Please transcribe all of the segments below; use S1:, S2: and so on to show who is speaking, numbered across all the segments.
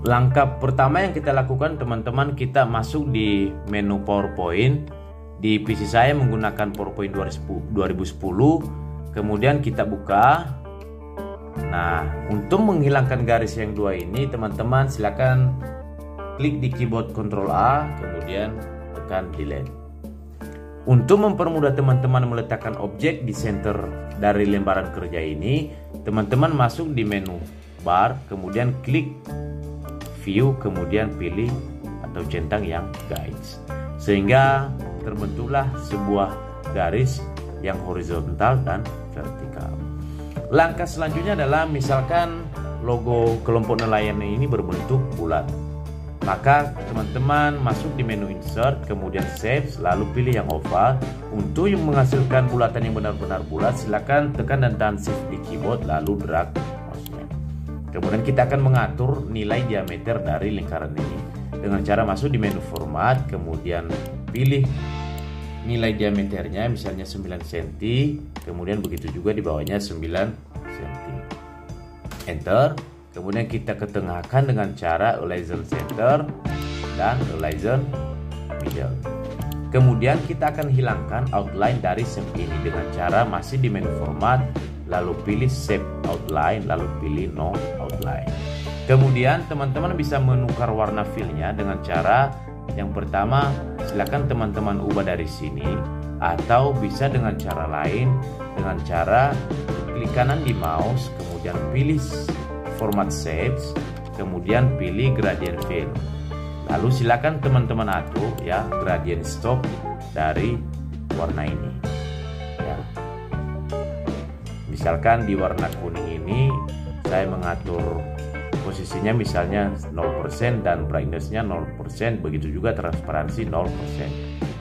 S1: Langkah pertama yang kita lakukan teman-teman, kita masuk di menu PowerPoint. Di PC saya menggunakan PowerPoint 2010. Kemudian kita buka. Nah, untuk menghilangkan garis yang dua ini teman-teman silakan klik di keyboard Ctrl A, kemudian tekan delete. Untuk mempermudah teman-teman meletakkan objek di center dari lembaran kerja ini, teman-teman masuk di menu bar, kemudian klik view, kemudian pilih atau centang yang guides, sehingga terbentuklah sebuah garis yang horizontal dan vertikal. Langkah selanjutnya adalah misalkan logo kelompok nelayan ini berbentuk bulat, maka teman-teman masuk di menu insert, kemudian save, lalu pilih yang oval. Untuk yang menghasilkan bulatan yang benar-benar bulat, silakan tekan dan tahan shift di keyboard lalu drag mouse-nya. Kemudian kita akan mengatur nilai diameter dari lingkaran ini dengan cara masuk di menu format, kemudian pilih nilai diameternya misalnya 9 cm, kemudian begitu juga di bawahnya 9 cm. Enter. Kemudian kita ketengahkan dengan cara align center dan align middle. Kemudian kita akan hilangkan outline dari shape ini dengan cara masih di menu format, lalu pilih shape outline, lalu pilih no outline. Kemudian teman-teman bisa menukar warna fillnya dengan cara yang pertama, silakan teman-teman ubah dari sini, atau bisa dengan cara lain, dengan cara klik kanan di mouse, kemudian pilih format shapes, kemudian pilih gradient fill. Lalu silakan teman-teman atur ya gradient stop dari warna ini. Ya. Misalkan di warna kuning ini saya mengatur posisinya misalnya 0% dan brightness-nya 0%, begitu juga transparansi 0%.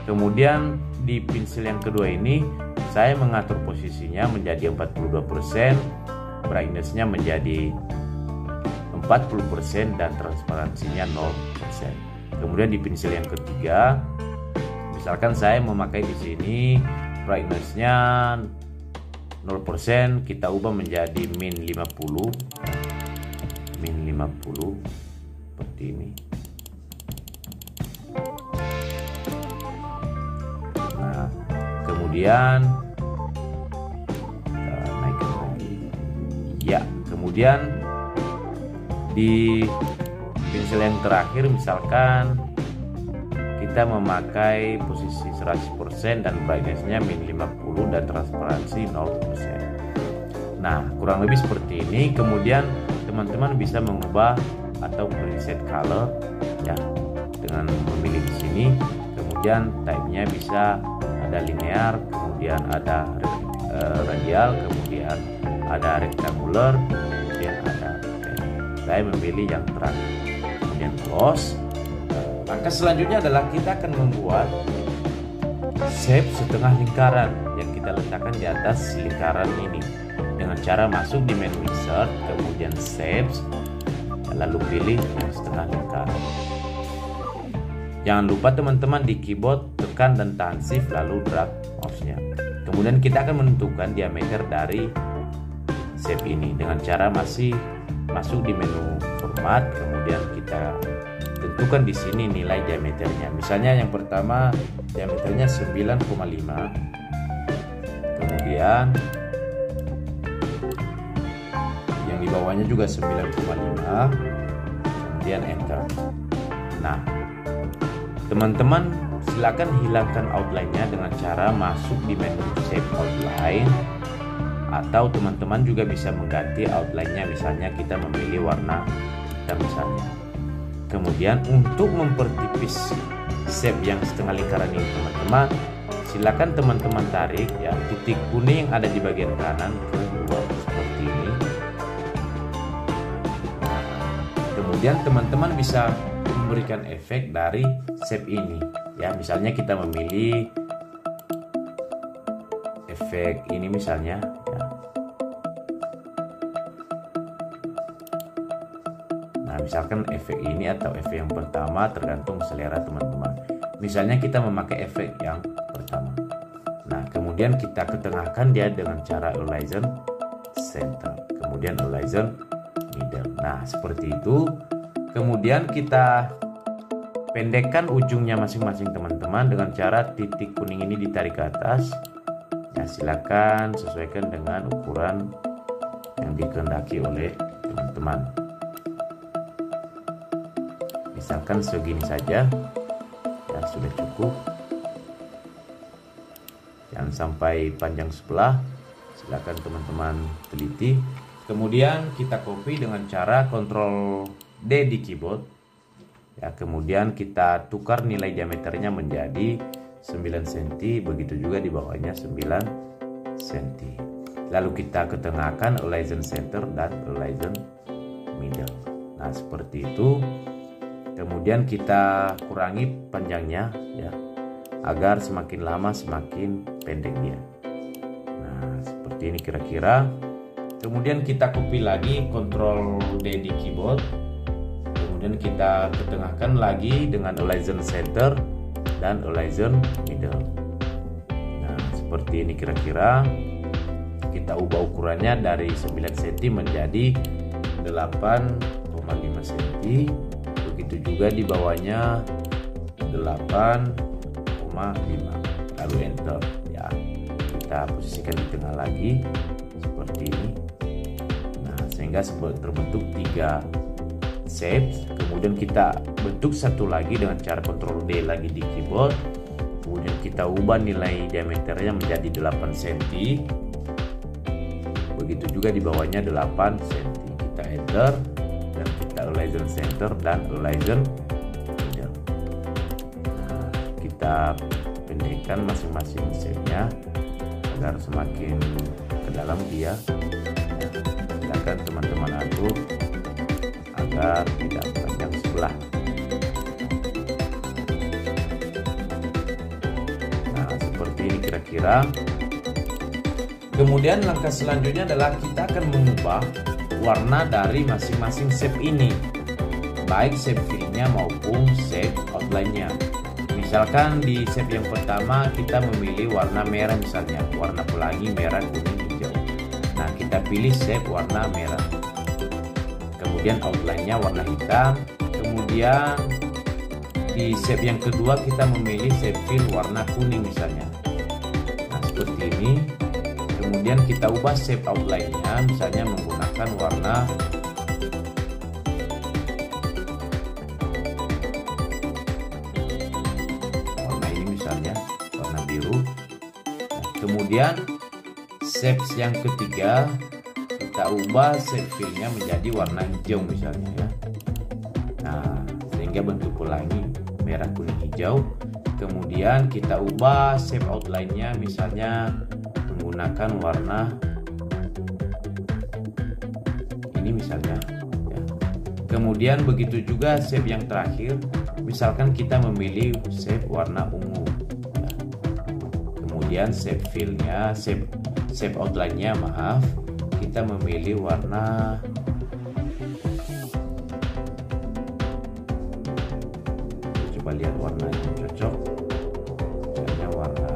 S1: Kemudian di pensil yang kedua ini saya mengatur posisinya menjadi 42%, brightness-nya menjadi 40% dan transparansinya 0%. Kemudian di pensil yang ketiga, misalkan saya memakai di sini brightness-nya 0%, kita ubah menjadi min 50 seperti ini. Nah, kemudian kita naikkan lagi. Ya, kemudian di pensil yang terakhir misalkan kita memakai posisi 100% dan brightness-nya min 50 dan transparansi 0%. Nah, kurang lebih seperti ini. Kemudian teman-teman bisa mengubah atau preset color ya dengan memilih di sini. Kemudian type-nya bisa ada linear, kemudian ada radial, kemudian ada rectangular, kemudian ada saya memilih yang terakhir, kemudian close. Langkah selanjutnya adalah kita akan membuat shape setengah lingkaran yang kita letakkan di atas lingkaran ini dengan cara masuk di menu insert, kemudian shape, lalu pilih yang setengah lingkaran. Jangan lupa teman-teman di keyboard tekan dan tahan shift lalu drag mouse-nya. Kemudian kita akan menentukan diameter dari shape ini dengan cara masih masuk di menu format, kemudian kita tentukan di sini nilai diameternya. Misalnya yang pertama diameternya 9,5. Kemudian yang di bawahnya juga 9,5. Kemudian enter. Nah, teman-teman silakan hilangkan outline-nya dengan cara masuk di menu shape outline, atau teman-teman juga bisa mengganti outline-nya, misalnya kita memilih warna hitam misalnya. Kemudian untuk mempertipis shape yang setengah lingkaran ini teman-teman, silakan teman-teman tarik ya titik kuning yang ada di bagian kanan ke bawah seperti ini. Kemudian teman-teman bisa memberikan efek dari shape ini ya, misalnya kita memilih efek ini misalnya ya. Nah, misalkan efek ini atau efek yang pertama tergantung selera teman-teman. Misalnya kita memakai efek yang pertama. Nah, kemudian kita ketengahkan dia dengan cara align center, kemudian align middle. Nah, seperti itu. Kemudian kita pendekkan ujungnya masing-masing teman-teman dengan cara titik kuning ini ditarik ke atas. Ya, silakan sesuaikan dengan ukuran yang dikehendaki oleh teman-teman. Misalkan segini saja, ya sudah cukup. Jangan sampai panjang sebelah, silakan teman-teman teliti. Kemudian kita copy dengan cara Ctrl D di keyboard. Ya, kemudian kita tukar nilai diameternya menjadi 9 cm, begitu juga di bawahnya 9 cm. Lalu kita ketengahkan align center dan align middle. Nah, seperti itu. Kemudian kita kurangi panjangnya ya, agar semakin lama semakin pendek dia. Nah, seperti ini kira-kira. Kemudian kita copy lagi Ctrl D di keyboard. Kemudian kita ketengahkan lagi dengan align center dan align middle. Nah, seperti ini kira-kira. Kita ubah ukurannya dari 9 cm menjadi 8,5 cm. Begitu juga di bawahnya 8,5. Lalu enter ya. Kita posisikan di tengah lagi seperti ini. Nah, sehingga terbentuk 3 shape. Kemudian kita bentuk satu lagi dengan cara Ctrl D lagi di keyboard. Kemudian kita ubah nilai diameternya menjadi 8 cm. Begitu juga di bawahnya 8 cm. Kita enter dan kita align center dan align middle. Nah, kita pendekkan masing-masing shape-nya agar semakin ke dalam dia. Ya, silakan teman-teman atur agar tidak panjang sebelah. Nah, seperti ini kira-kira. Kemudian langkah selanjutnya adalah kita akan mengubah warna dari masing-masing shape ini, baik shape fill-nya maupun shape outline-nya. Misalkan di shape yang pertama kita memilih warna merah, misalnya warna pelangi merah, kuning, hijau. Nah, kita pilih shape warna merah. Kemudian outline-nya warna hitam. Kemudian di shape yang kedua kita memilih shape fill warna kuning misalnya. Nah, seperti ini. Kemudian kita ubah shape outline-nya, misalnya menggunakan warna ini misalnya warna biru. Nah, kemudian shape yang ketiga kita ubah shape fill-nya menjadi warna hijau misalnya ya. Nah, sehingga bentuk pelangi merah, kuning, hijau. Kemudian kita ubah shape outline-nya misalnya menggunakan warna ini misalnya ya. Kemudian begitu juga shape yang terakhir, misalkan kita memilih shape warna ungu ya. Kemudian shape fill-nya, shape outline-nya maaf, kita memilih warna coba lihat warna yang cocok, misalnya warna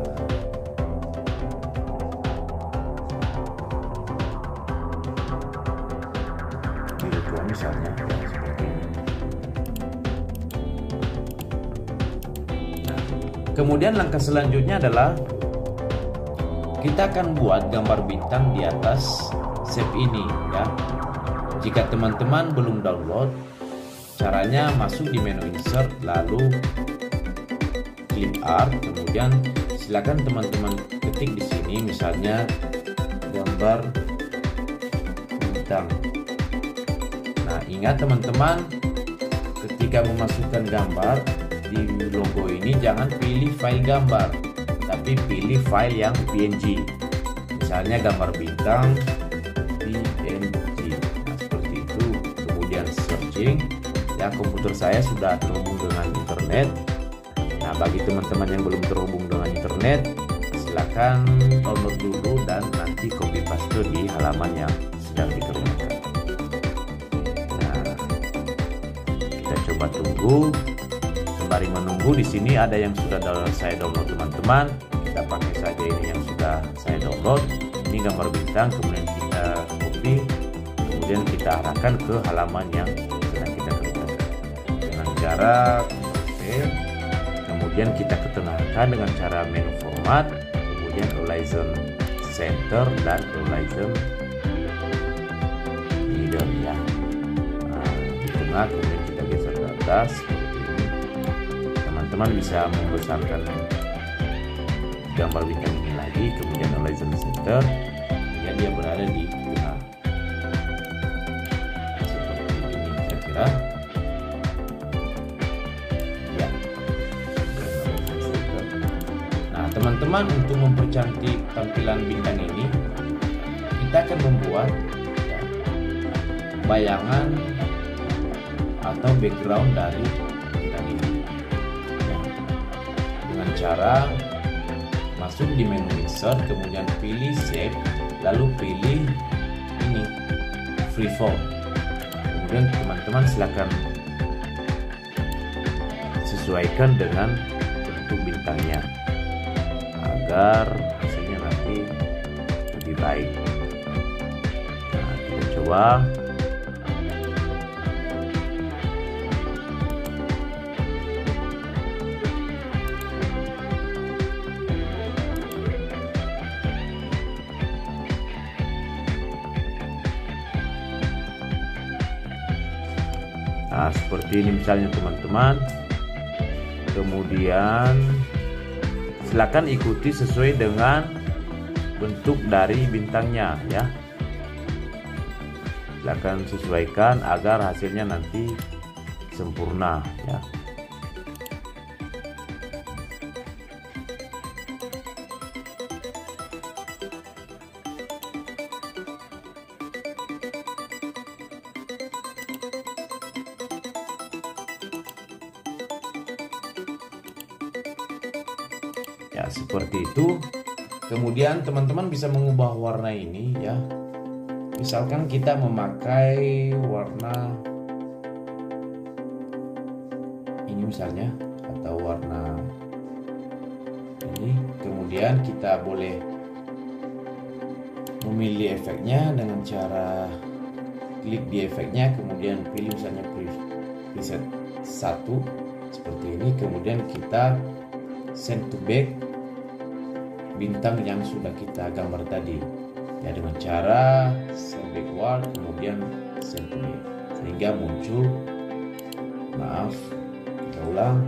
S1: misalnya ya, seperti ini. Nah, kemudian langkah selanjutnya adalah kita akan buat gambar bintang di atas shape ini ya. Jika teman-teman belum download, caranya masuk di menu insert lalu clip art, kemudian silakan teman-teman ketik di sini misalnya gambar bintang. Nah, ingat teman-teman, ketika memasukkan gambar di logo ini jangan pilih file gambar, tapi pilih file yang PNG. Misalnya gambar bintang PNG. Nah, seperti itu. Kemudian searching. Ya, komputer saya sudah terhubung dengan internet. Nah, bagi teman-teman yang belum terhubung dengan internet, silakan download dulu dan nanti copy paste di halaman yang sedang dikerjakan. Coba tunggu. Sembari menunggu, di sini ada yang sudah saya download teman-teman. Kita pakai saja ini yang sudah saya download. Ini gambar bintang, kemudian kita copy, kemudian kita arahkan ke halaman yang sedang kita kerjakan. cara Ctrl-V, kemudian kita ketengahkan dengan cara menu format, kemudian horizon center dan horizon middle ya. Nah, di tengah kemudian kita geser ke atas seperti ini. Teman-teman bisa membesarkan gambar bintang ini lagi, kemudian horizon center, kemudian dia berada di tengah seperti ini kira-kira ya. Nah teman-teman, untuk mempercantik tampilan bintang ini kita akan membuat ya, bayangan atau background dari bintang ini ya, dengan cara masuk di menu insert, kemudian pilih shape, lalu pilih ini freeform. Kemudian teman-teman silakan sesuaikan dengan bentuk bintangnya agar hasilnya nanti lebih baik. Nah, kita coba. Nah seperti ini misalnya teman-teman. Kemudian silakan ikuti sesuai dengan bentuk dari bintangnya ya. Silakan sesuaikan agar hasilnya nanti sempurna ya. Ya seperti itu. Kemudian teman-teman bisa mengubah warna ini ya. Misalkan kita memakai warna ini misalnya, atau warna ini. Kemudian kita boleh memilih efeknya dengan cara klik di efeknya, kemudian pilih misalnya preset 1 seperti ini. Kemudian kita send to back bintang yang sudah kita gambar tadi ya, dengan cara send backward kemudian send to back, sehingga muncul, maaf kita ulang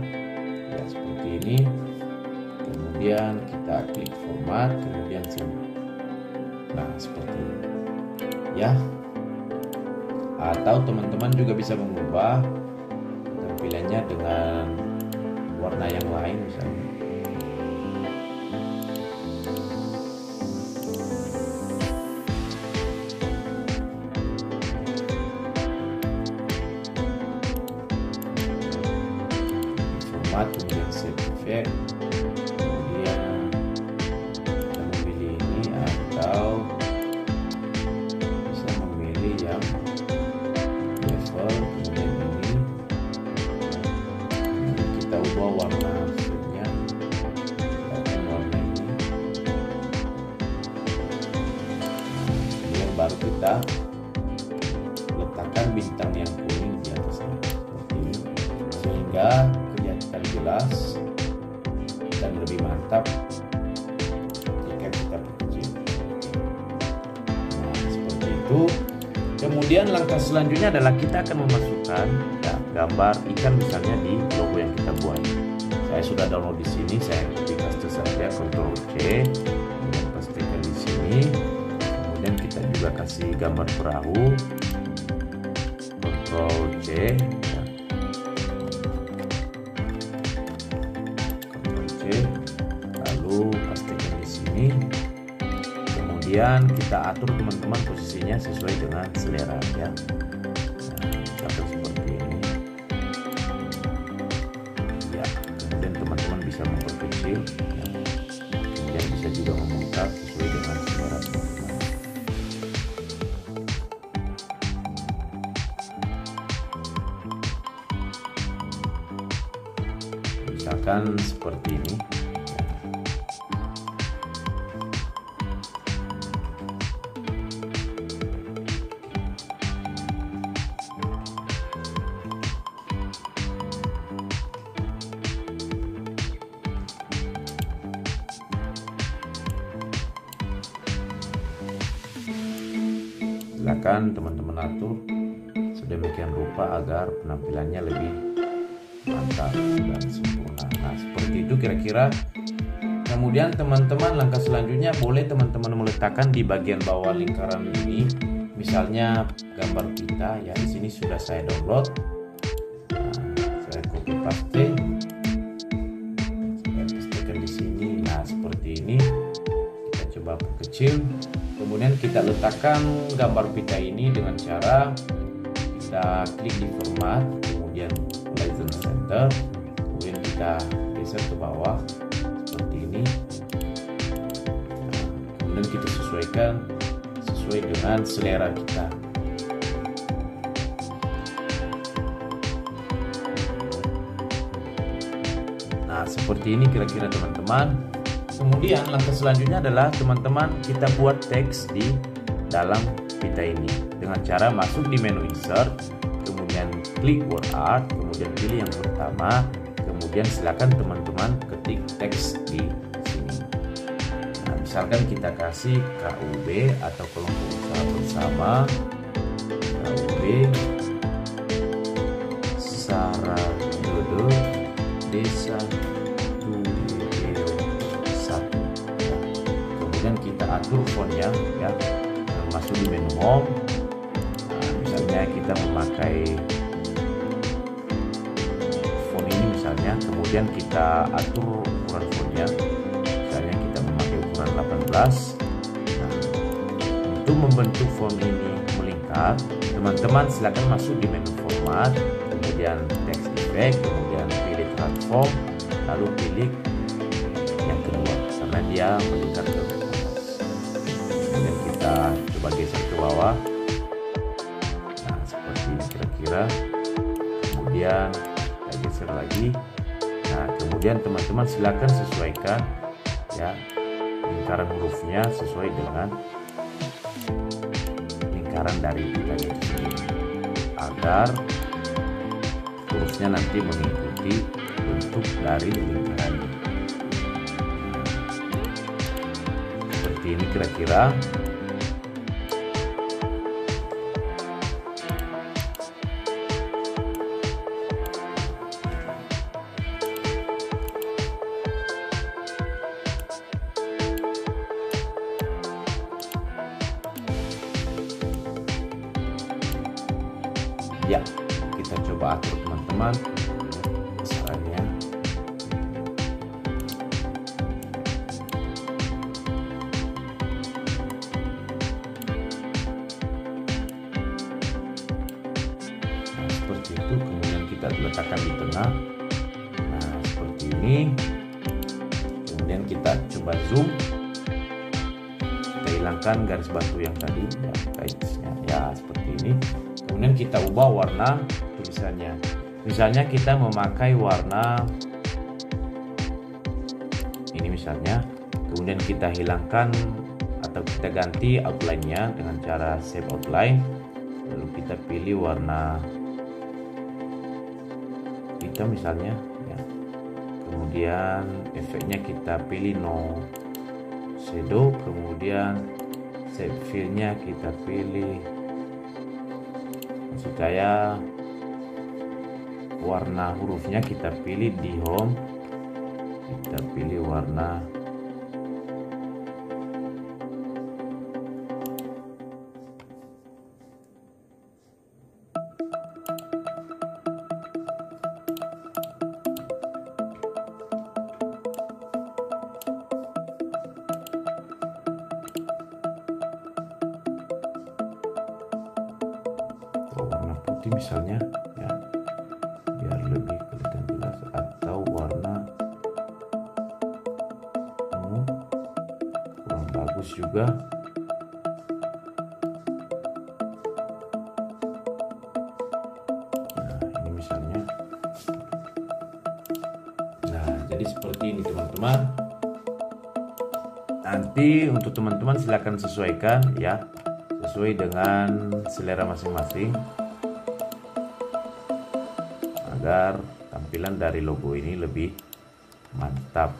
S1: ya seperti ini. Kemudian kita klik format, kemudian send. Nah seperti ini ya. Atau teman-teman juga bisa mengubah tampilannya dengan warna yang lain misalnya. Kemudian save effect, kemudian kita memilih ini, atau bisa memilih yang level, kemudian ini kita ubah warna filmnya, warna ini, kemudian baru kita letakkan bintang yang kuning di atasnya seperti ini, sehingga jelas dan lebih mantap jika kita perkecil. Nah, seperti itu. Kemudian langkah selanjutnya adalah kita akan memasukkan ya, gambar ikan misalnya di logo yang kita buat. Saya sudah download di sini, saya copy paste saja, Ctrl C, kemudian pastikan di sini. Kemudian kita juga kasih gambar perahu, Ctrl C. Lalu pastikan di sini. Kemudian kita atur teman-teman posisinya sesuai dengan selera ya. Nah, misalkan seperti ini. Ya, kemudian teman-teman bisa memperkecil. Ya. Kemudian bisa juga memutar sesuai dengan selera teman-teman. Misalkan seperti ini. silakan teman-teman atur sedemikian rupa agar penampilannya lebih mantap dan sempurna. Nah, seperti itu kira-kira. Kemudian teman-teman langkah selanjutnya boleh teman-teman meletakkan di bagian bawah lingkaran ini, misalnya gambar pita ya. Di sini sudah saya download. Nah, saya copy paste, saya pastekan di sini. Nah, seperti ini. Kita coba perkecil. Kemudian kita letakkan gambar pita ini dengan cara kita klik di format, kemudian Horizon Center, kemudian kita geser ke bawah seperti ini. Nah, kemudian kita sesuaikan sesuai dengan selera kita. Nah, seperti ini kira-kira teman-teman. Kemudian langkah selanjutnya adalah teman-teman kita buat teks di dalam pita ini dengan cara masuk di menu insert, kemudian klik word art, kemudian pilih yang pertama, kemudian silakan teman-teman ketik teks di sini. Nah, misalkan kita kasih KUB atau kelompok usaha bersama, KUB Sarajodo Desa Tulio 1. Nah, kemudian kita atur fontnya ya, masuk di menu home. Nah, misalnya kita memakai font ini misalnya, kemudian kita atur ukuran fontnya, misalnya kita memakai ukuran 18. Nah, untuk membentuk font ini melingkar, teman-teman silakan masuk di menu format, kemudian text effect, kemudian pilih transform, lalu pilih yang kedua karena dia melingkar ke atas. Kemudian kita coba geser ke bawah. Nah, seperti ini kira-kira. Kemudian kita geser lagi. Nah, kemudian teman-teman silakan sesuaikan ya lingkaran hurufnya sesuai dengan lingkaran dari kita itu sendiri, agar hurufnya nanti mengikuti bentuk dari lingkaran. Seperti ini kira-kira. Ya, kita coba atur teman-teman besarannya. Nah, seperti itu. Kemudian kita letakkan di tengah. Nah, seperti ini. Kemudian kita coba zoom. Kita hilangkan garis batu yang tadi ya, guysnya ya, seperti ini. Kemudian kita ubah warna tulisannya. Misalnya kita memakai warna ini misalnya. Kemudian kita hilangkan atau kita ganti outline-nya dengan cara save outline. Lalu kita pilih warna hitam misalnya ya. Kemudian efeknya kita pilih no shadow. Kemudian shape fill-nya kita pilih, supaya warna hurufnya kita pilih di home, kita pilih warna putih misalnya ya, biar lebih kelihatan jelas, atau warna kurang bagus juga. Nah, ini misalnya. Nah, jadi seperti ini teman-teman. Nanti untuk teman-teman silakan sesuaikan ya, sesuai dengan selera masing-masing, agar tampilan dari logo ini lebih mantap.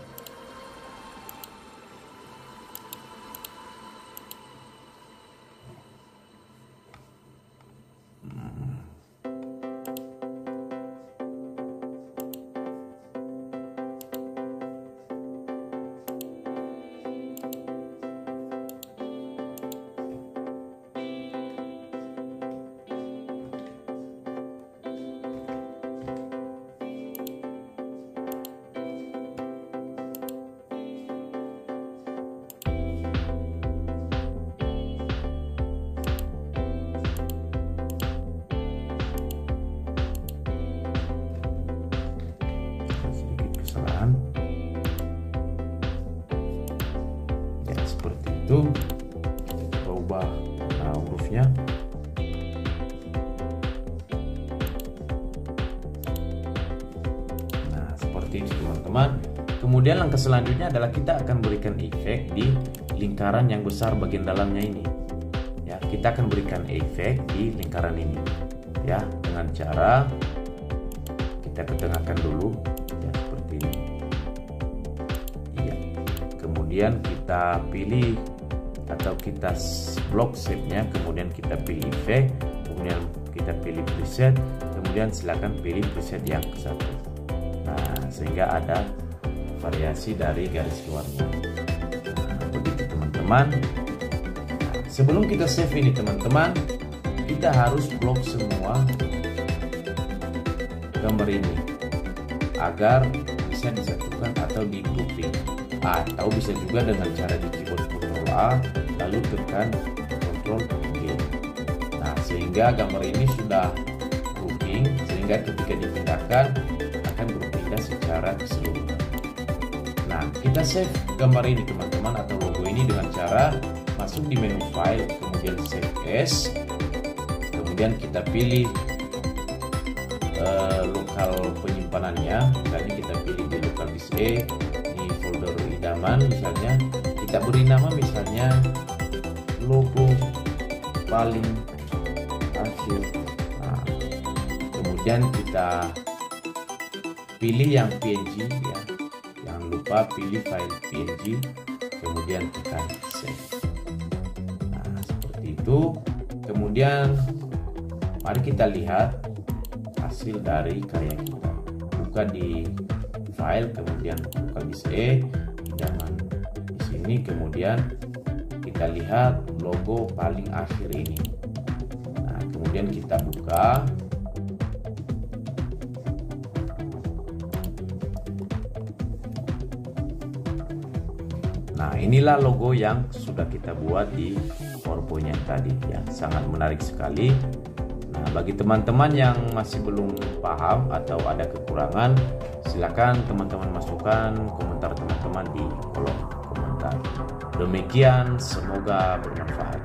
S1: seperti itu. Kita ubah hurufnya. Nah, seperti itu teman-teman. Kemudian langkah selanjutnya adalah kita akan berikan efek di lingkaran yang besar bagian dalamnya ini. Ya, kita akan berikan efek di lingkaran ini. Ya, dengan cara kita ketengahkan dulu, ya seperti ini. Iya. Kemudian kita pilih atau kita blok shape-nya, kemudian kita pilih efek, kemudian kita pilih preset, kemudian silakan pilih preset yang satu. Nah, sehingga ada variasi dari garis keluarnya. Nah, begitu teman-teman. Nah, sebelum kita save ini teman-teman, kita harus blok semua gambar ini agar bisa disatukan atau di grouping, atau bisa juga dengan cara di keyboard Ctrl A lalu tekan Ctrl G. Nah, sehingga gambar ini sudah grouping, sehingga ketika dipindahkan akan berpindah secara keseluruhan. Nah, kita save gambar ini teman-teman atau logo ini dengan cara masuk di menu file, kemudian save as, kemudian kita pilih lokal penyimpanannya. Misalnya kita pilih di lokal disk E, di folder idaman misalnya, kita beri nama misalnya logo paling akhir. Nah, kemudian kita pilih yang PNG ya, jangan lupa pilih file PNG, kemudian tekan save. Nah, seperti itu. Kemudian mari kita lihat hasil dari karya kita. Buka di file, kemudian buka disk E, idaman di sini, kemudian kita lihat logo paling akhir ini. Nah, kemudian kita buka. Nah, inilah logo yang sudah kita buat di PowerPoint yang tadi ya, sangat menarik sekali. Nah, bagi teman-teman yang masih belum paham atau ada kekurangan, silakan teman-teman masukkan komentar teman-teman di kolom komentar. Demikian, semoga bermanfaat.